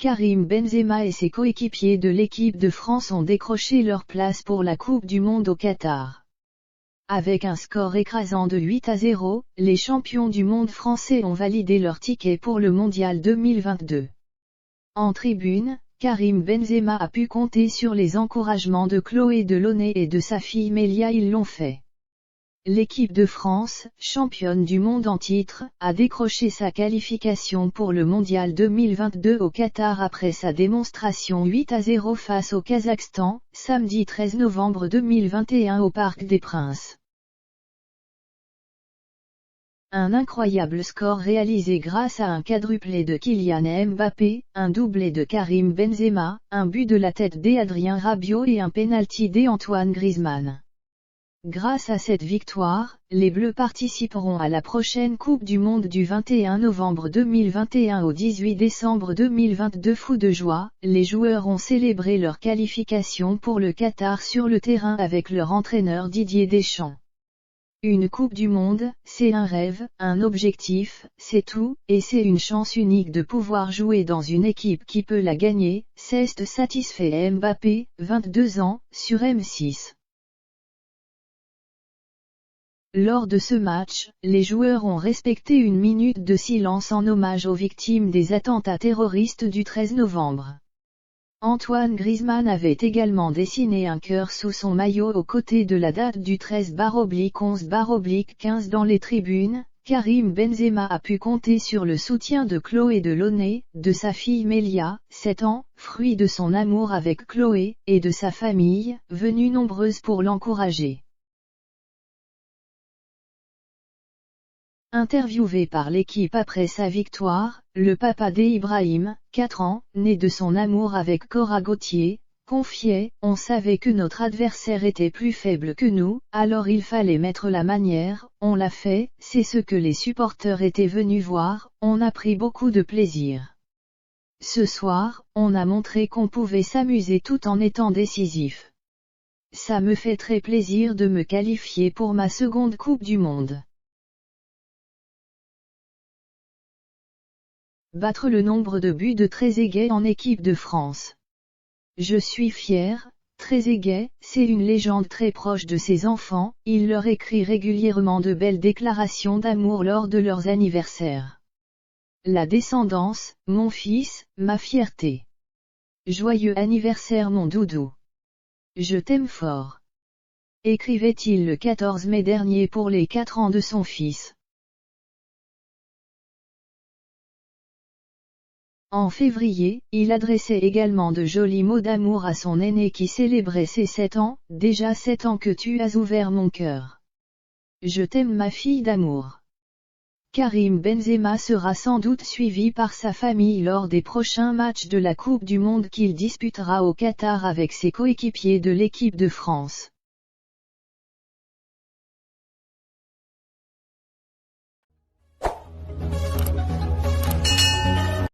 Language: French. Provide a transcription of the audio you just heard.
Karim Benzema et ses coéquipiers de l'équipe de France ont décroché leur place pour la Coupe du Monde au Qatar. Avec un score écrasant de 8-0, les champions du monde français ont validé leur ticket pour le Mondial 2022. En tribune, Karim Benzema a pu compter sur les encouragements de Chloé Delaunay et de sa fille Mélia. Ils l'ont fait. L'équipe de France, championne du monde en titre, a décroché sa qualification pour le Mondial 2022 au Qatar après sa démonstration 8-0 face au Kazakhstan, samedi 13 novembre 2021 au Parc des Princes. Un incroyable score réalisé grâce à un quadruplé de Kylian Mbappé, un doublé de Karim Benzema, un but de la tête d'Adrien Rabiot et un pénalty d'Antoine Griezmann. Grâce à cette victoire, les Bleus participeront à la prochaine Coupe du Monde du 21 novembre 2021 au 18 décembre 2022. Fous de joie, les joueurs ont célébré leur qualification pour le Qatar sur le terrain avec leur entraîneur Didier Deschamps. Une Coupe du Monde, c'est un rêve, un objectif, c'est tout, et c'est une chance unique de pouvoir jouer dans une équipe qui peut la gagner, s'est satisfait Mbappé, 22 ans, sur M6. Lors de ce match, les joueurs ont respecté une minute de silence en hommage aux victimes des attentats terroristes du 13 novembre. Antoine Griezmann avait également dessiné un cœur sous son maillot aux côtés de la date du 13/11/15 dans les tribunes. Karim Benzema a pu compter sur le soutien de Chloé Delaunay, de sa fille Mélia, 7 ans, fruit de son amour avec Chloé, et de sa famille, venue nombreuse pour l'encourager. Interviewé par l'équipe après sa victoire, le papa d'Ibrahim, 4 ans, né de son amour avec Cora Gauthier, confiait « On savait que notre adversaire était plus faible que nous, alors il fallait mettre la manière, on l'a fait, c'est ce que les supporters étaient venus voir, on a pris beaucoup de plaisir. Ce soir, on a montré qu'on pouvait s'amuser tout en étant décisif. Ça me fait très plaisir de me qualifier pour ma seconde Coupe du Monde. » Battre le nombre de buts de Trezeguet en équipe de France. Je suis fier, Trezeguet, c'est une légende très proche de ses enfants, il leur écrit régulièrement de belles déclarations d'amour lors de leurs anniversaires. La descendance, mon fils, ma fierté. Joyeux anniversaire mon doudou. Je t'aime fort. Écrivait-il le 14 mai dernier pour les 4 ans de son fils. En février, il adressait également de jolis mots d'amour à son aîné qui célébrait ses 7 ans, déjà 7 ans que tu as ouvert mon cœur. Je t'aime ma fille d'amour. Karim Benzema sera sans doute suivi par sa famille lors des prochains matchs de la Coupe du Monde qu'il disputera au Qatar avec ses coéquipiers de l'équipe de France.